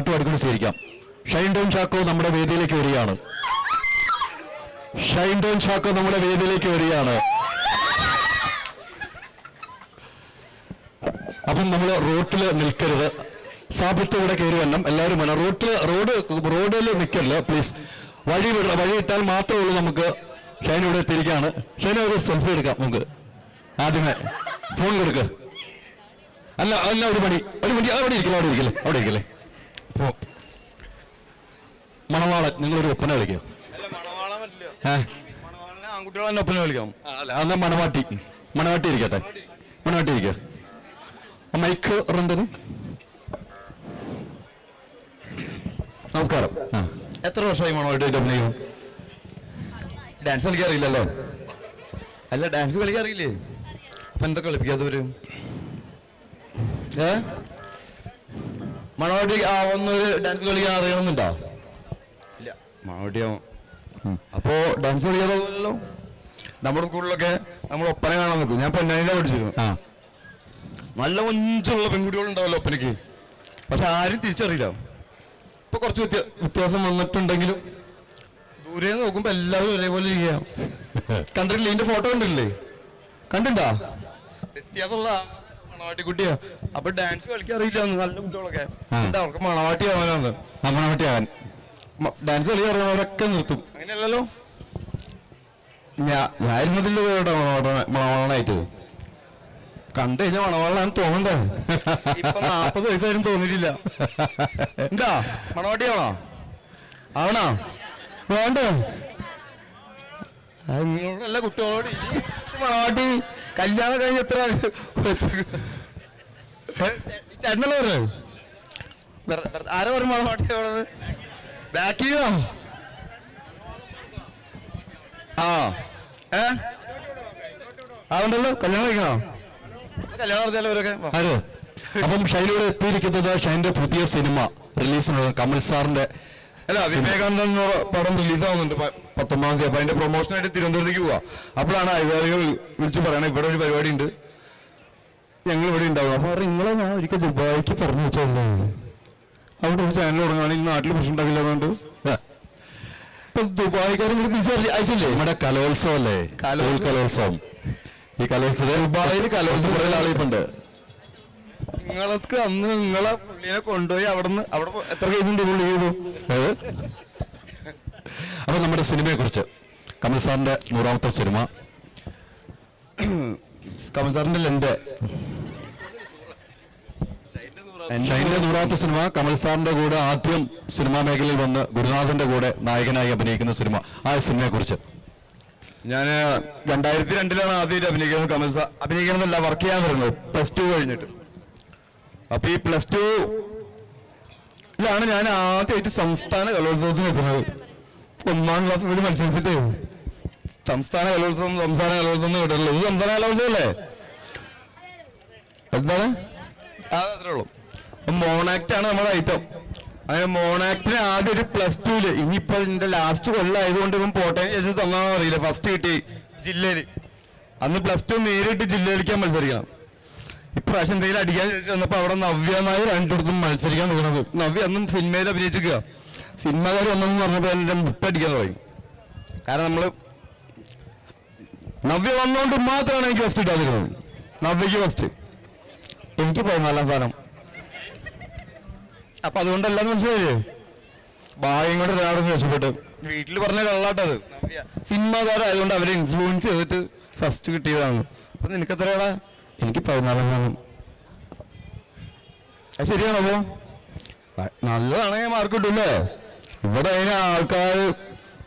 പാട്ട് പാടിക്കൊണ്ട് സ്വീകരിക്കാം. ഷൈൻ ടോം ചാക്കോ നമ്മുടെ വേദിയിലേക്ക് വരികയാണ്. ഷൈൻ ടോം ചാക്കോ നമ്മുടെ വേദിയിലേക്ക് വരികയാണ്. അപ്പം നമ്മൾ റോട്ടിൽ നിൽക്കരുത്. സാബിത്ത് ഇവിടെ കയറി വരണം. എല്ലാവരും വേണം. റോഡിൽ നിൽക്കരുത് പ്ലീസ്. വഴി ഇട്ടാൽ മാത്രമേ ഉള്ളൂ നമുക്ക്. ഷൈൻ ഇവിടെ എത്തിയിരിക്കുകയാണ്. ഷൈൻ ഒരു സെൽഫി എടുക്കാം നമുക്ക്. ആദ്യമേ ഫോൺ കൊടുക്കുക. അല്ല ഒരു മണി അവിടെ ഇരിക്കല്ലേ. മണവാളൻ നിങ്ങളൊരു ഒപ്പന കളിക്കുക. ആൺകുട്ടികളെ ഒപ്പന കളിക്കാം. അല്ല മണവാട്ടി ഇരിക്കട്ടെ. മണവാട്ടി ഇരിക്കുക. മൈക്ക് റന്തന് നമസ്കാരം. എത്ര വർഷമായി മണവാട്ടി അഭിനയിക്കും? ഡാൻസ് കളിക്കാറില്ലല്ലോ. അല്ല ഡാൻസ് കളിക്കാറില്ലേ? അപ്പൊ എന്താ കളിപ്പിക്കാത്തവര്? മണവാട്ടി ആവുന്നൊരു ഡാൻസ് കളിക്കാൻ അറിയണമെന്നുണ്ടോ? ഇല്ല. മണവാട്ടി ആവും. അപ്പോ ഡാൻസ് കളിക്കാറില്ലല്ലോ. നമ്മുടെ സ്കൂളിലൊക്കെ നമ്മൾ ഒപ്പന കാണാൻ നിൽക്കും. ഞാൻ പൊന്നാനിയിലാണ് പഠിച്ചിരുന്നു. നല്ല കൊഞ്ചുള്ള പെൺകുട്ടികളുണ്ടാവല്ലോ ഒപ്പനയ്ക്ക്. പക്ഷെ ആരും തിരിച്ചറിയില്ല. ഇപ്പൊ കുറച്ച് വ്യത്യാസം വന്നിട്ടുണ്ടെങ്കിലും ദൂരെ നോക്കുമ്പോ എല്ലാവരും ഒരേപോലെ ഇരിക്കുക. കണ്ടിട്ടില്ലേ? ഇതിന്റെ ഫോട്ടോ കണ്ടിട്ടില്ലേ? കണ്ടിണ്ടാ? വ്യത്യാസമുള്ള മണവാട്ടിക്കുട്ടിയാ. അപ്പൊ ഡാൻസ് കളിക്കാൻ അറിയില്ല നല്ല കുട്ടികളൊക്കെ. എന്താ അവർക്ക് മണവാട്ടി ആവാനാണ്. ഡാൻസ് കളിക്കാൻ അറിയാവുന്നവരൊക്കെ നിർത്തും. അങ്ങനെയല്ലല്ലോ. ഞാനിരുന്നതില്ലോ മണവാളനായിട്ട്. കണ്ടു കഴിഞ്ഞാൽ മണവാളനാണ് തോന്നണ്ടേ? ഇപ്പൊ 40 വയസ്സായാലും തോന്നിയിട്ടില്ല. എന്താ മണവാട്ടിയാണോ? ആവണോ? വേണ്ടേ? നിങ്ങളോടല്ല കുട്ടികളോട്. മണവാട്ടി കല്യാണം കഴിഞ്ഞ എത്ര ചേട്ടനല്ലേ പറഞ്ഞു? ആരാ പറഞ്ഞു മണവാട്ടി ആവണത്? ബാക്കിയോ? അതുകൊണ്ടല്ലോ കല്യാണം കഴിക്കണോ? കല്യാണം നടത്തിയാലോ അവരൊക്കെ. അപ്പം ഷൈനോട് എത്തിയിരിക്കുന്നത് ഷൈൻ്റെ പുതിയ സിനിമ റിലീസിനുള്ള കമൽ സാറിന്റെ വിവേകാനന്ദൻ പടം റിലീസാവുന്നുണ്ട് 19-ാം തീയതി. അപ്പൊ അതിന്റെ പ്രൊമോഷനായിട്ട് തിരുവനന്തപുരത്തേക്ക് പോവാ. അപ്പോഴാണ് അധികാരികൾ വിളിച്ചു പറയണത് ഇവിടെ ഒരു പരിപാടി ഉണ്ട്, ഞങ്ങൾ ഇവിടെ ഉണ്ടാവും. അപ്പൊ നിങ്ങളെ ഞാൻ ഒരിക്കൽ ദുബായിക്ക് പറഞ്ഞു വെച്ചല്ലേ, അവിടെ ഒരു ചാനൽ തുടങ്ങുകയാണ്. ഈ നാട്ടിൽ പ്രശ്നം ഉണ്ടാക്കില്ല. അതുകൊണ്ട് ദുബായിക്കാരും കൂടി തിരിച്ചയച്ചില്ലേ? നമ്മുടെ കലോത്സവം അല്ലേ? കലോത്സവം. ഈ കലോത്സവം ദുബായിൽ കലോത്സവം കുറേ ആളിപ്പുണ്ട്. നിങ്ങൾക്ക് അന്ന് നിങ്ങളെ പുള്ളിനെ കൊണ്ടുപോയി അവിടെ എത്ര കേസുണ്ട് പുള്ളി ചെയ്തു? അപ്പൊ നമ്മുടെ സിനിമയെ കുറിച്ച് കമൽ സാറിന്റെ 100ാമത്തെ സിനിമ. കമൽ സാറിന്റെ ഷൈൻ്റെ 100ാമത്തെ സിനിമ. കമൽ സാറിന്റെ കൂടെ ആദ്യം സിനിമാ മേഖലയിൽ വന്ന് ഗുരുനാഥന്റെ കൂടെ നായകനായി അഭിനയിക്കുന്ന സിനിമ. ആ സിനിമയെ കുറിച്ച് ഞാൻ 2002-ലാണ് ആദ്യമായിട്ട് അഭിനയിക്കുന്നത്. കമൽ സാർ അഭിനയിക്കണമെന്നല്ല, വർക്ക് ചെയ്യാൻ വരുന്നത് +2 കഴിഞ്ഞിട്ട്. അപ്പൊ ഈ +2-ലാണ് ഞാൻ ആദ്യമായിട്ട് സംസ്ഥാന കലോത്സവത്തിന് എത്തുന്നത്. 1ാം ക്ലാസ് കൂടി മത്സരിച്ചിട്ടേ സംസ്ഥാന കലോത്സവം കേട്ടിട്ടുള്ളൂ. ഇത് സംസ്ഥാന കലോത്സവം അല്ലേ? എന്താണ്? അത്രേ ഉള്ളൂ. മോണാക്ട് ആണ് നമ്മുടെ ഐറ്റം. അങ്ങനെ മോണാക്ടിന് ആദ്യം ഒരു +2-ല്, ഇനിയിപ്പോ ഇതിന്റെ ലാസ്റ്റ് കൊല്ലമായതുകൊണ്ട് ഇവൻ പോട്ടെ ചേച്ചി തന്നാണോ അറിയില്ല, ഫസ്റ്റ് കിട്ടി ജില്ലയില്. അന്ന് +2 നേരിട്ട് ജില്ലയിലേക്കാൻ മത്സരിക്കണം. ഇപ്രാവശ്യം എന്തെങ്കിലും അടിക്കാൻ ചോദിച്ചു വന്നപ്പോ അവിടെ നവ്യമായി രണ്ടിടത്തും മത്സരിക്കാൻ തോന്നുന്നത്. നവ്യ അന്നും സിനിമയിൽ അഭിനയിച്ചിരിക്കുക. സിനിമക്കാർ വന്നെന്ന് പറഞ്ഞപ്പോ എന്റെ മുട്ടടിക്കാൻ തുടങ്ങി. കാരണം നമ്മള് നവ്യ വന്നുകൊണ്ട് മാത്രമാണ് എനിക്ക് ഫസ്റ്റ് ഇട്ടാതിരുന്നത്. നവ്യക്ക് ഫസ്റ്റ്, എനിക്ക് 14ാം സ്ഥാനം. അപ്പൊ അതുകൊണ്ടല്ലാന്ന് മനസ്സിലായില്ലേ? ഭാഗ്യം കൊണ്ട് ഒരാളെന്ന് രക്ഷപ്പെട്ടു. വീട്ടിൽ പറഞ്ഞ കള്ളാട്ടത്. സിനിമാകാരായതുകൊണ്ട് അവരെ ഇൻഫ്ലുവൻസ് ചെയ്തിട്ട് ഫസ്റ്റ് കിട്ടിയതാണ്. അപ്പൊ നിനക്ക് എത്രയാടാ? എനിക്ക് 14ാം സ്ഥാനം. അത് ശരിയാണോ? അപ്പോ നല്ലതാണെങ്കിൽ മാർക്ക് കിട്ടൂല്ലേ? ഇവിടെ അതിന് ആൾക്കാർ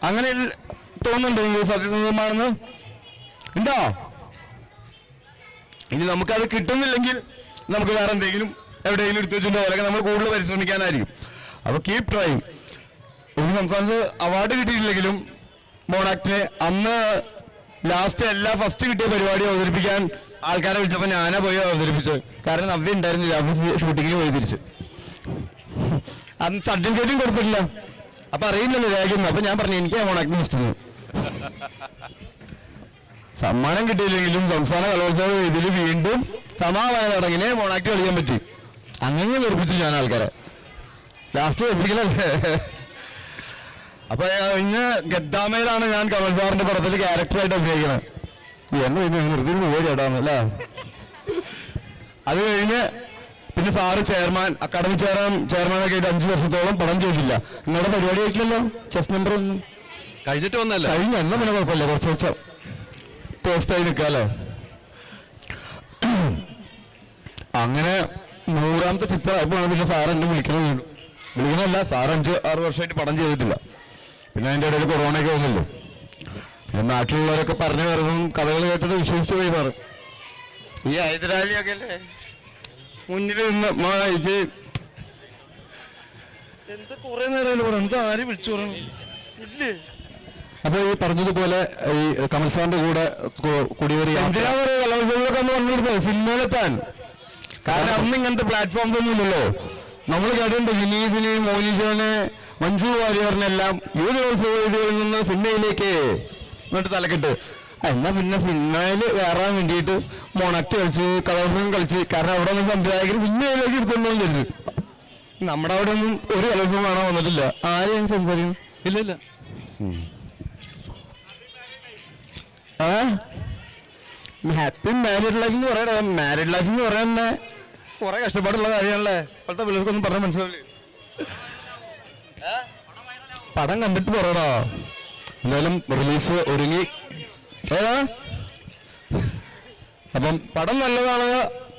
അങ്ങനെ തോന്നുന്നുണ്ടോ സത്യസന്ധമാണെന്ന്? ഉണ്ടോ? ഇനി നമുക്കത് കിട്ടുന്നില്ലെങ്കിൽ നമുക്ക് വേറെ എന്തെങ്കിലും എവിടെയെങ്കിലും എടുത്തു വെച്ചിട്ടുണ്ടോ, അല്ലെങ്കിൽ നമ്മൾ കൂടുതൽ പരിശ്രമിക്കാനായിരിക്കും. അപ്പൊ കീപ് ട്രൈങ്. ഒരു സംസ്ഥാനത്ത് അവാർഡ് കിട്ടിയിട്ടില്ലെങ്കിലും മോണാക്ടിനെ അന്ന് ലാസ്റ്റ് എല്ലാ ഫസ്റ്റ് കിട്ടിയ പരിപാടി അവതരിപ്പിക്കാൻ ആൾക്കാരെ വിളിച്ചപ്പോൾ ഞാനാ പോയി അവതരിപ്പിച്ചത്. കാരണം നവ്യ ഉണ്ടായിരുന്നില്ല, ഷൂട്ടിങ്ങിന് പോയി തിരിച്ച്. അന്ന് സർട്ടിഫിക്കറ്റും കൊടുത്തിട്ടില്ല. അപ്പൊ അറിയില്ലല്ലോ രേഖയൊന്നും. അപ്പൊ ഞാൻ പറഞ്ഞു എനിക്ക് മോണാക്ടിനെ ഇഷ്ടം. സമ്മാനം കിട്ടിയില്ലെങ്കിലും സംസ്ഥാന കലോത്സവ വേദിയിൽ വീണ്ടും സമാധാന ചടങ്ങിനെ മോണാക്ട് കളിക്കാൻ പറ്റി. അങ്ങനെ വെറുപ്പിച്ചു ഞാൻ ആൾക്കാരെ. ലാസ്റ്റ് ഒപ്പിക്കലല്ലേ. അപ്പൊ ഇന്ന് ഗദ്ദാമയിലാണ് ഞാൻ കമൽ സാറിന്റെ പടത്തിൽ ക്യാരക്ടറായിട്ട് അഭിനയിക്കുന്നത്. എന്നെ പിന്നെ നിർത്തി പോയി ചേട്ടാന്ന് അല്ലേ. അത് കഴിഞ്ഞ് പിന്നെ സാറ് ചെയർമാൻ, അക്കാഡമി ചെയർമാനൊക്കെ ആയിട്ട് 5 വർഷത്തോളം പടം ചെയ്തില്ല. നിങ്ങളുടെ പരിപാടി ആയിട്ടില്ലല്ലോ ചെസ് നമ്പർ ഒന്നും കഴിഞ്ഞിട്ട് വന്നല്ലേ? കഴിഞ്ഞ എന്നാ പിന്നെ കുഴപ്പമില്ല, കുറച്ച് പോസ്റ്റായി നിൽക്കാമല്ലോ. അങ്ങനെ 100ാമത്തെ ചിത്രമായപ്പോഴാണ് പിന്നെ സാർ എന്നെ വിളിക്കണമല്ല. സാർ 5-6 വർഷമായിട്ട് പടം ചെയ്തിട്ടില്ല. പിന്നെ അതിൻ്റെ ഇടയിൽ കൊറോണയൊക്കെ വന്നല്ലോ. പിന്നെ നാട്ടിലുള്ളവരൊക്കെ പറഞ്ഞു വരുന്നതും കഥകൾ കേട്ടിട്ട് വിശ്വസിച്ചു പോയി സാറ്. ഈ ഹൈദരാലിയൊക്കെ അല്ലേ മുന്നിൽ നിന്ന് എന്താ കുറെ നേരമല്ലോ പറയാം, എന്താ ആരും വിളിച്ചു പറയണം ഇല്ലേ. അപ്പൊ ഈ പറഞ്ഞതുപോലെ ഈ കമൽ സാറിന്റെ കൂടെ കൂടിയൊരു എന്തിനാ പറയുക കലോത്സവങ്ങളൊക്കെ ഒന്ന് വന്നിരുന്നത് സിനിമയിലെത്താൻ. കാരണം അന്ന് ഇങ്ങനത്തെ പ്ലാറ്റ്ഫോംസ് ഒന്നും ഇല്ലല്ലോ. നമ്മൾ കേട്ടിട്ടുണ്ട് വിനീതിന്, മോനിഷോന്, മഞ്ജു വാര്യറിനെല്ലാം യുവജനോത്സവത്തിൽ നിന്ന് സിനിമയിലേക്ക് എന്നിട്ട് തലക്കെട്ട്. എന്നാ പിന്നെ സിനിമയിൽ കയറാൻ വേണ്ടിയിട്ട് മൊണക്ട് കളിച്ച് കലോത്സവം കളിച്ച്, കാരണം അവിടെ ഒന്നും സംവിധായകർ സിനിമയിലേക്ക് എടുത്തോണ്ടെന്ന് വിചാരിച്ചു. നമ്മുടെ അവിടെ ഒന്നും ഒരു കലോത്സവം കാണാൻ വന്നിട്ടില്ല. ആരെയും സംസാരിക്കും ഇല്ല. ഹാപ്പി മാരീഡ് ലൈഫ് എന്ന് പറയണേ. മാരീഡ് ലൈഫ് എന്ന് പറയാൻ തന്നെ കുറെ കഷ്ടപ്പാടുള്ള കാര്യമാണല്ലേ. ഇപ്പോഴത്തെ പിള്ളേർക്കൊന്നും പറഞ്ഞാൽ മനസ്സിലാവില്ലേ. പടം കണ്ടിട്ട് പറയടാ. എന്തായാലും റിലീസ് ഒരുങ്ങി. അപ്പം പടം നല്ലതാണ്.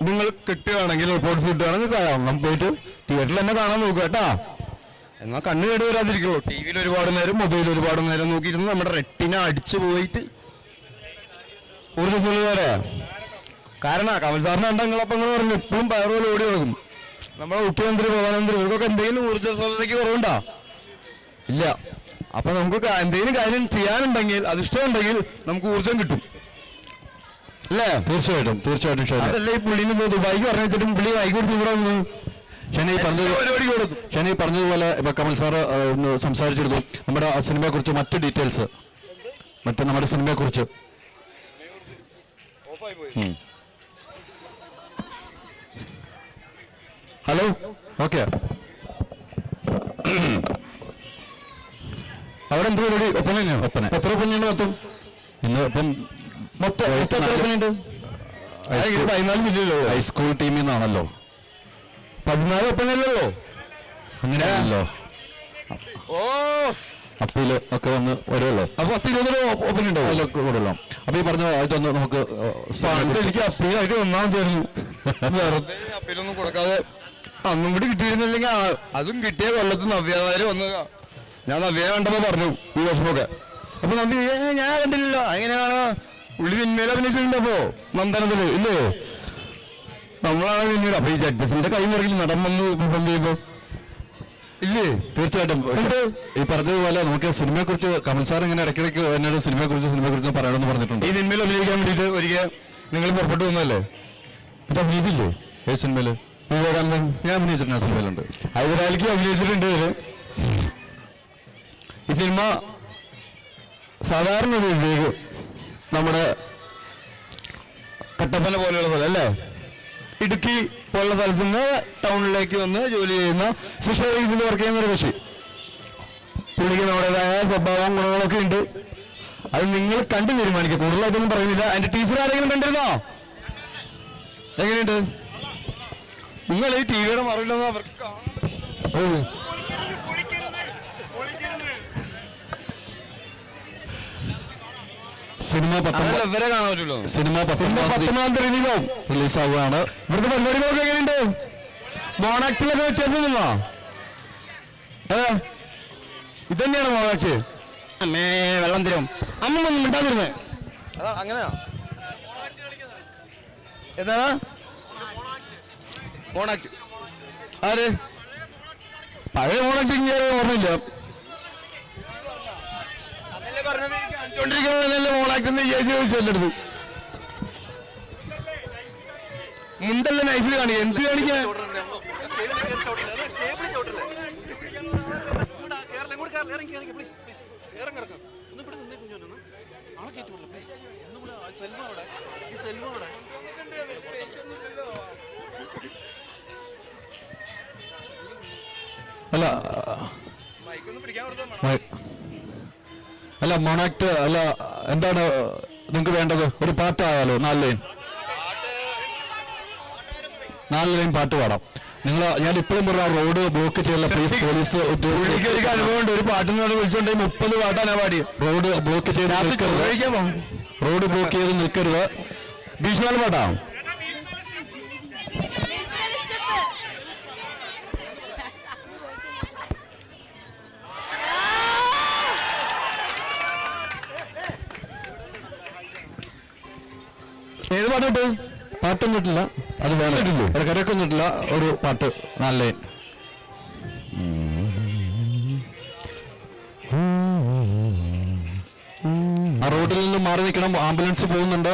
നിങ്ങൾ കിട്ടുകയാണെങ്കിൽ റിപ്പോർട്ട്സ് കിട്ടുകയാണെങ്കിൽ കാണാം. പോയിട്ട് തിയേറ്ററിൽ തന്നെ കാണാൻ നോക്കുക കേട്ടാ. എന്നാൽ കണ്ണ് കേട് വരാതിരിക്കുള്ളൂ. ടി വിയിൽ ഒരുപാട് നേരം, മൊബൈലിൽ ഒരുപാട് നേരം നോക്കിയിരുന്ന് നമ്മുടെ റെറ്റിന അടിച്ചു പോയിട്ട് ഊർജ്ജസ്വല വരെ. കാരണം കമൽ സാറിന് ഉണ്ടെങ്കിലപ്പം നിങ്ങൾ പറഞ്ഞു എപ്പോഴും പയറുപോലെ ഓടി കൊടുക്കും. നമ്മുടെ മുഖ്യമന്ത്രി, പ്രധാനമന്ത്രി ഇവർക്കൊക്കെ എന്തെങ്കിലും ഊർജ്ജസ്വലതയ്ക്ക് കുറവുണ്ടോ? ഇല്ല. അപ്പൊ നമുക്ക് എന്തെങ്കിലും കാര്യം ചെയ്യാനുണ്ടെങ്കിൽ, അത് ഇഷ്ടമുണ്ടെങ്കിൽ നമുക്ക് ഊർജ്ജം കിട്ടും അല്ലേ? തീർച്ചയായിട്ടും. അതല്ലേ ഈ പുള്ളിന് ദുബായിക്ക് പറഞ്ഞു വെച്ചിട്ടും പുള്ളി വൈകി കൊടുത്ത് ഇവിടെ വന്നു. ഷനി പറഞ്ഞതുപോലെ ഇപ്പൊ കമൽ സാറ് സംസാരിച്ചെടുത്തു നമ്മുടെ സിനിമയെ കുറിച്ച്, മറ്റു ഡീറ്റെയിൽസ്, നമ്മുടെ സിനിമയെ കുറിച്ച്. Hello, okay. അവിടെ എന്ത് പരിപാടി? ഒപ്പന. എത്ര ഒപ്പനയുണ്ട് മൊത്തം? ഇന്ന് ഇപ്പം മൊത്തം എത്ര ഒപ്പനയുണ്ട്? 14 ജില്ലയിലോ? ഹൈസ്കൂൾ ടീമിൽ നിന്നാണല്ലോ. 14 ഒപ്പനയല്ലോ. അങ്ങനെയാണല്ലോ. ഓ, അപ്പീല് ഒക്കെ വന്ന് വരുമല്ലോ. അപ്പൊ 10-20 ഒപ്പന ഉണ്ടാവും അതിലൊക്കെ കൂടല്ലോ. അപ്പൊ ഈ പറഞ്ഞ ഇതൊന്ന് നമുക്ക് എനിക്ക് അപ്പീലായിട്ട് ഒന്നാമത് തരുന്നു. വെറുതെ അപ്പീലൊന്നും കൊടുക്കാതെ അന്നും കൂടി കിട്ടിയിരുന്നില്ലെങ്കിൽ അതും കിട്ടിയ കൊല്ലത്ത് നവ്യാതാര് വന്ന് ഞാൻ നവ്യ കണ്ടപ്പോ പറഞ്ഞു ഈ വർഷമൊക്കെ. അപ്പൊ നവ്യ ഞാൻ കണ്ടില്ലല്ലോ. അങ്ങനെയാണ് ഉള്ളി പിന്മേൽ അഭിനയിച്ചിട്ടുണ്ടപ്പോ നന്ദനത്തില് ഇല്ലേ. നമ്മളാണ് പിന്നീട്. അപ്പൊ ഈ ജഡ്ജസിന്റെ കൈ മുറിയിൽ നടൻ വന്ന് പെർഫോം ചെയ്യുമ്പോ ഇല്ലേ. തീർച്ചയായിട്ടും. ഈ പറഞ്ഞതുപോലെ നമുക്ക് സിനിമയെ കുറിച്ച് കമൽ സാർ ഇങ്ങനെ ഇടയ്ക്കിടയ്ക്ക് എന്നോട് സിനിമയെ കുറിച്ച് പറയണമെന്ന് പറഞ്ഞിട്ടുണ്ട്. ഈ സിനിമയിൽ അഭിനയിക്കാൻ വേണ്ടിയിട്ട് ഒരിക്കൽ നിങ്ങൾ പുറപ്പെട്ടു വന്നല്ലേ? ഇത് അഭിനയിച്ചില്ലേ ഏത് സിനിമയില്? വിവേകാനന്ദൻ. ഞാൻ അഭിനയിച്ചിട്ടുണ്ട്. ആ സിനിമയിലുണ്ട്. ഹൈദരാലിക്ക് അഭിനയിച്ചിട്ടുണ്ട്. ഈ സിനിമ സാധാരണ ഒരു വിവേക് നമ്മുടെ കട്ടപ്പന പോലെയുള്ള സ്ഥലം അല്ലേ, ഇടുക്കി പോലുള്ള സ്ഥലത്ത് നിന്ന് ടൗണിലേക്ക് വന്ന് ജോലി ചെയ്യുന്ന ഫിഷറീസിൽ വർക്ക് ചെയ്യുന്ന ഒരു കൃഷി. പുള്ളിക്ക് നമ്മുടേതായ സ്വഭാവം, ഗുണങ്ങളൊക്കെ ഉണ്ട്. അത് നിങ്ങൾ കണ്ടു തീരുമാനിക്കുക. കൂടുതലായിട്ടൊന്നും പറയുന്നില്ല. അതിന്റെ ടീച്ചർ ആരെങ്കിലും കണ്ടിരുന്നോ? എങ്ങനെയുണ്ട്? നിങ്ങൾ ഈ ടി വിയുടെ മറിയില്ലെന്ന് അവർക്ക് സിനിമ ഇവരെ കാണാൻ പറ്റുള്ളൂ. സിനിമ 19 തീയതി റിലീസാവുകയാണ്. ഇവിടുത്തെ പരിപാടികളൊക്കെ എങ്ങനെയുണ്ട്? മോണാക്ടിലൊക്കെ വ്യത്യാസം നിന്നോ? ഇതന്നെയാണ് മോണാക്ട്. അമ്മേ വെള്ളം തരും. അമ്മ ഒന്നും മിണ്ടാതിരുന്നേ. അതാ അങ്ങനെയാ. ഏതാ മോണാക്ട്? ആര്? പഴയ മോണാക്ട് ഇങ്ങനെ ഓർമ്മയില്ല. പറഞ്ഞത് മോണാക്ട് ചോദിച്ചെടുത്തു. മുണ്ടല്ല നൈസിൽ കാണിക്കുക. എന്ത് കാണിക്കാൻ? ഹലോ. അല്ല അല്ല മോണാക്ട് അല്ല എന്താണ് നിങ്ങൾക്ക് വേണ്ടത്? ഒരു പാട്ടായാലോ? 4 ലൈൻ പാട്ട് പാടാം. നിങ്ങൾ ഞാൻ ഇപ്പോഴും പറഞ്ഞ റോഡ് ബ്ലോക്ക് ചെയ്യല പ്ലീസ് പോലീസ് പുള്ളിക്ക് ഒരു അനുഭവമുണ്ട്. ഒരു പാട്ടിന് വിളിച്ചോണ്ട് 30 പാട്ടാണ് പാടി. റോഡ് ബ്ലോക്ക് ചെയ്ത് റോഡ് ബ്ലോക്ക് ചെയ്ത് നിൽക്കരുത്. ഭീഷ്മ പാട്ടാ? ഏത് പാട്ടിട്ട്? പാട്ടൊന്നും ഇട്ടില്ല, അത് വേണം. കരക്കൊന്നും ഇട്ടില്ല, ഒരു പാട്ട് 4 ലൈൻ. ആ റോഡിൽ നിന്ന് മാറി നിൽക്കണം, ആംബുലൻസ് പോകുന്നുണ്ട്.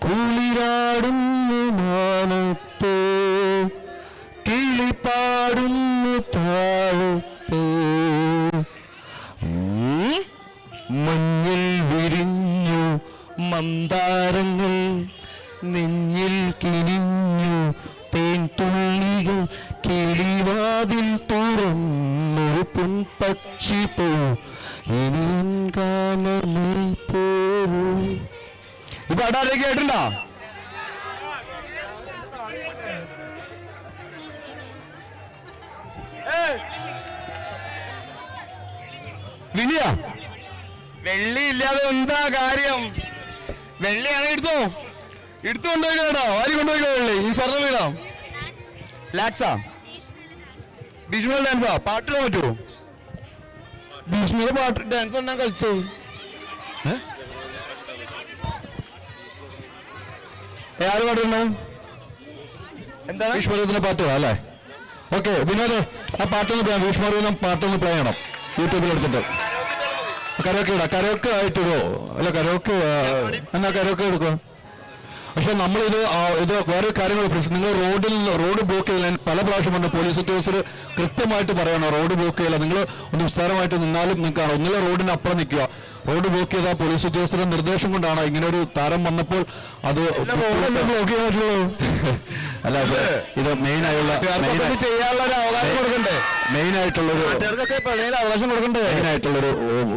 കുളിരാടുന്നു മാനത്ത്, കിളിപ്പാടുന്നു താഴത്ത്, മഞ്ഞിൽ വിരിഞ്ഞു മന്ദാരങ്ങൾ, നെഞ്ഞിൽ കിനിഞ്ഞു തേൻ തുള്ളികൾ, കിളിവാതിൽ തുറന്നൊരു പൊൻപക്ഷി പോ, ഇനിയും കാലമേ പോരൂ. ഈ പാടാരെ കേട്ടിട്ടുണ്ടോ? വിനിയ, വെള്ളി ഇല്ലാതെ എന്താ കാര്യം? വെള്ളിയാണ് എടുത്തു കൊണ്ടുപോയിക്കോ. ആര് കൊണ്ടുപോയിക്കോ വെള്ളി? ഈ സ്വർണ്ണ വീടാ ലാക്സാ? ഭീഷ്മ ഡാൻസാ? പാട്ടിടാൻ പറ്റുമോ? ഭീഷ്മയുടെ പാട്ട് ഡാൻസ് ഉണ്ടാ കളിച്ചോ? ആര് പാടുന്നു? എന്താ ഭീഷ്മരൂപത്തിന്റെ പാട്ട് അല്ലേ? ഓക്കെ വിനോദ്, ആ പാട്ടൊന്ന് പ്ലേ, ഭീഷ്മരൂപം പാട്ടൊന്ന് പ്ലേ ചെയ്യണം യൂട്യൂബിൽ എടുത്തിട്ട്. കരോക്കെ ഇടാം, കരോക്കെ ആയിട്ടിടോ? അല്ല കരോക്കെ എന്നാ കരോക്കെ എടുക്കുക. പക്ഷെ നമ്മളിത് ഇത് വേറെ കാര്യങ്ങൾ നിങ്ങൾ റോഡ് ബ്ലോക്ക് ചെയ്യാൻ പല പ്രാവശ്യം കൊണ്ട് പോലീസ് ഉദ്യോഗസ്ഥർ കൃത്യമായിട്ട് പറയണം റോഡ് ബ്ലോക്ക് ചെയ്യില്ല. നിങ്ങൾ ഒന്ന് വിസ്താരമായിട്ട് നിന്നാലും നിൽക്കണം. ഒന്നിലെ റോഡിന് അപ്പുറം നിൽക്കുക. റോഡ് ബ്ലോക്ക് ചെയ്ത പോലീസ് ഉദ്യോഗസ്ഥരുടെ നിർദ്ദേശം കൊണ്ടാണ് ഇങ്ങനെ ഒരു താരം വന്നപ്പോൾ അത് ബ്ലോക്ക് ചെയ്യാൻ പറ്റുള്ളൂ. അല്ല ഇത് മെയിൻ ആയിട്ടുള്ള അവകാശം കൊടുക്കണ്ടേ? മെയിൻ ആയിട്ടുള്ളൊരു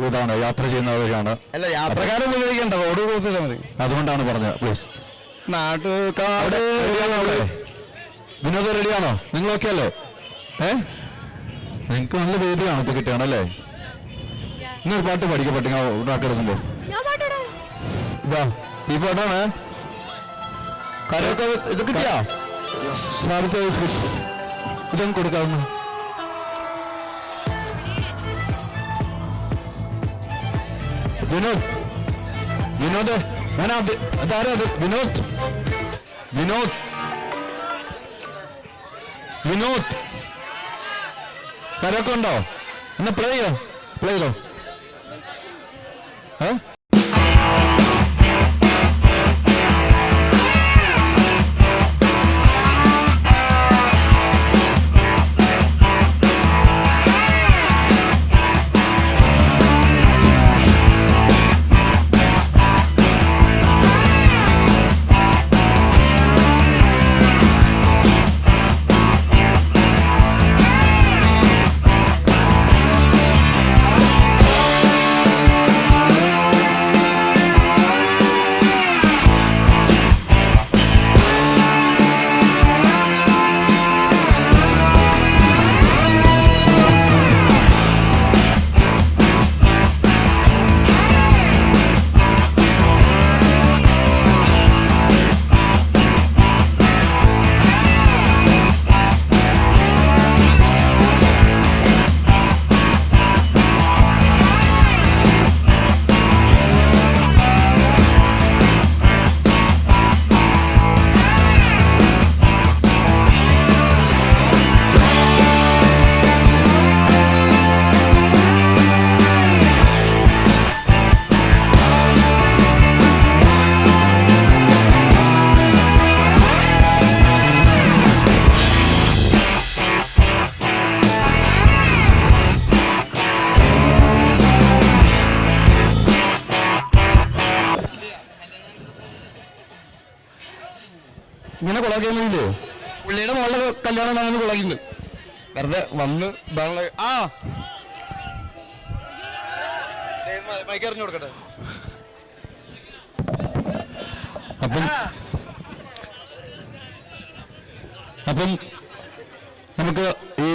ഇതാണ്, യാത്ര ചെയ്യുന്നവരാണ്. അല്ല യാത്രക്കാരെ ഉപയോഗിക്കണ്ട, റോഡ് ക്രോസ് ചെയ്താൽ മതി. അതുകൊണ്ടാണ് പറഞ്ഞത്. പ്ലീസ് നാട്ടുകാട് വിനോദം റെഡിയാണോ? നിങ്ങളൊക്കെ അല്ലേ? നിങ്ങൾക്ക് നല്ല വേദിയാണ് ഇപ്പൊ കിട്ടുകയാണല്ലേ? ഇന്നൊരു പാട്ട് പഠിക്കപ്പെട്ട എടുക്കുമ്പോ ഇതാ ഈ പാട്ടാണ്. കരയൊക്കെ ഇത് കിട്ടിയാ സാറത്തെ ഇതൊന്നും കൊടുക്കാവുന്ന വിനോദ് ഞാനത് അതാരാ? വിനോദ് കരയൊക്കെ ഉണ്ടോ? എന്നാ പ്ലേ ചെയ്തോ. ഇങ്ങനെ കൊളാക്കിയൊന്നുമില്ലേ? പുള്ളിയുടെ മോളുടെ കല്യാണം നടന്ന് കൊളാക്കിണ്ട്. വെറുതെ വന്ന് ആ മൈക്കറിഞ്ഞു കൊടുക്കട്ടെ. അപ്പം നമുക്ക് ഈ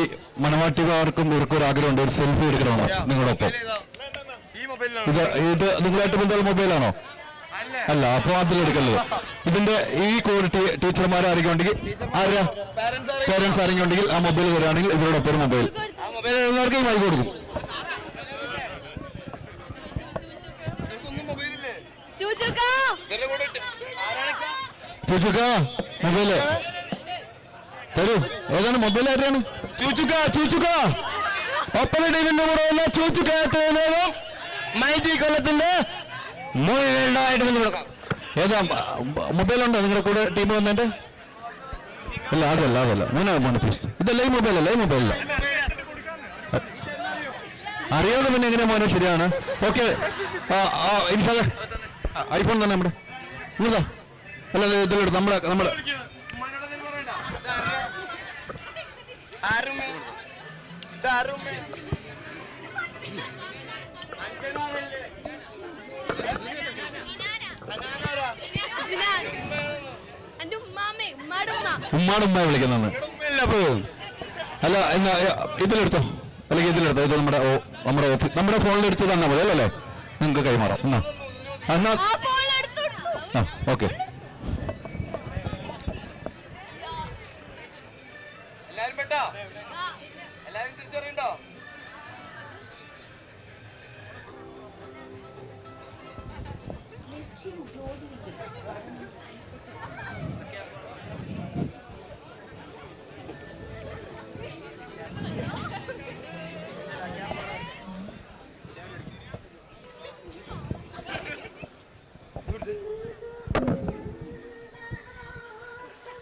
മണവാട്ടിമാർക്കും ഇവർക്കും ഒരു ആഗ്രഹമുണ്ട്, ഒരു സെൽഫി എടുക്കണമെന്ന് നിങ്ങളോടൊപ്പം. ഇത് നിങ്ങളായിട്ട് ബന്ധമുള്ള മൊബൈലാണോ? അല്ല, അപ്പോൾ അതിലെടുക്കല്ലോ. ഇതിന്റെ ഈ ടീച്ചർമാർ ആരെങ്കിലും ഉണ്ടെങ്കിൽ, ആരാ പേരൻസ് ആരെങ്കിലും ഉണ്ടെങ്കിൽ ആ മൊബൈൽ വരികയാണെങ്കിൽ ഇവരോടൊപ്പം ഒരു മൊബൈൽ മൊബൈൽ ഈ മൈക്ക് കൊടുക്കും. ചൂച്ചുക്ക മൊബൈല് തരൂ. ഏതാണ് മൊബൈൽ? ആരാണ്? ചൂച്ചുക്ക ഒപ്പന ടീമിന്റെ കൂടെ വന്ന ചൂച്ചുക്ക മൈജി കൊല്ലത്തിന്റെ കൊടുക്കാം. ഏതാ മൊബൈലുണ്ടോ നിങ്ങളുടെ കൂടെ ടീം വന്നതിന്റെ? അല്ല, അതല്ല മോനെ പ്ലീസ്. ഇതല്ല ഈ മൊബൈലല്ല, ഈ മൊബൈലല്ല. അറിയാതെ പിന്നെ എങ്ങനെ മോനെ? ശരിയാണ്. ഓക്കെ, ഐഫോൺ തന്നെ നമ്മുടെ ഇതാ. അല്ല, ഇതിലെടുത്ത് നമ്മുടെ ഉമ്മാടുമ്മ വിളിക്കുന്നതാണ്. അല്ല, എന്നാ ഇതിലെടുത്തോ, അല്ലെങ്കിൽ ഇതിലെടുത്തോ. ഇത് നമ്മുടെ ഫോണിൽ എടുത്ത് തന്നാൽ മതി അല്ലല്ലേ? നിങ്ങൾക്ക് കൈമാറാം. എന്നാ ഓക്കെ.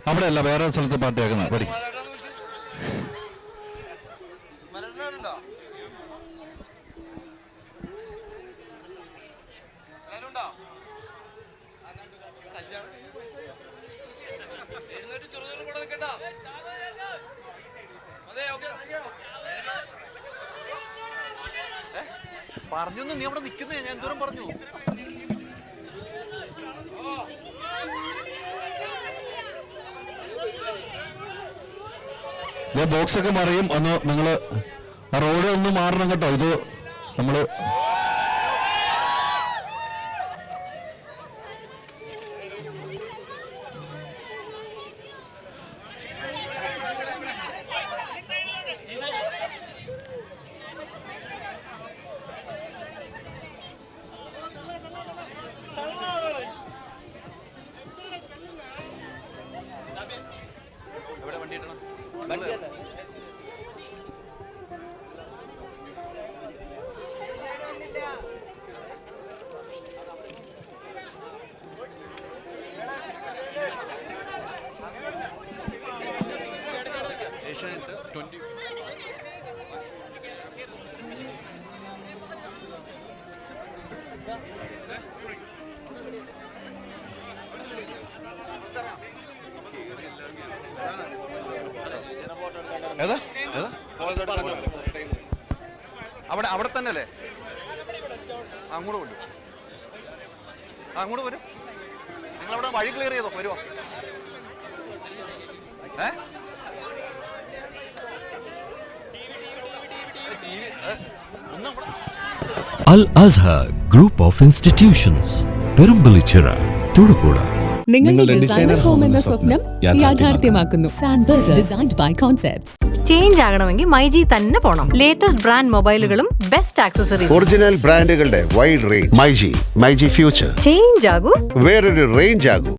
അവിടെ അല്ല, വേറെ സ്ഥലത്ത് പാട്ട് കേൾക്കുന്ന പഠി. പറഞ്ഞു നീ അവിടെ നിൽക്കുന്നേ, ഞാൻ എന്തോരം പറഞ്ഞു. ബോക്സ് ഒക്കെ മറിയും. ഒന്ന് നിങ്ങള് റോഡ് ഒന്ന് മാറണം കേട്ടോ. ഇത് നമ്മള് അവിടെ തന്നെ അല്ലേ? അങ്ങോട്ട് വരും, അങ്ങോട്ട് വരും. നിങ്ങളവിടെ വഴി ക്ലിയർ ചെയ്തോ? വരുമോ? Al Azhar Group of Institutions, Perumpillichira, Thodupuzha. നിങ്ങളുടെ ഡിസൈനർ ഹോം എന്ന സ്വപ്നം യാഥാർത്ഥ്യമാക്കുന്നു. സാൻബിൾഡ്, ഡിസൈൻഡ് ബൈ കോൺസെപ്റ്റ്സ്. ചേഞ്ച് ആകണമെങ്കിൽ മൈജി തന്നെ പോണം. ലേറ്റസ്റ്റ് ബ്രാൻഡ് മൊബൈലുകളും ബെസ്റ്റ് ആക്സസറീസ്, ഒറിജിനൽ ബ്രാൻഡുകളുടെ wide range. MyG future. Change ആകൂ, വേറൊരു റേഞ്ച് ആകൂ.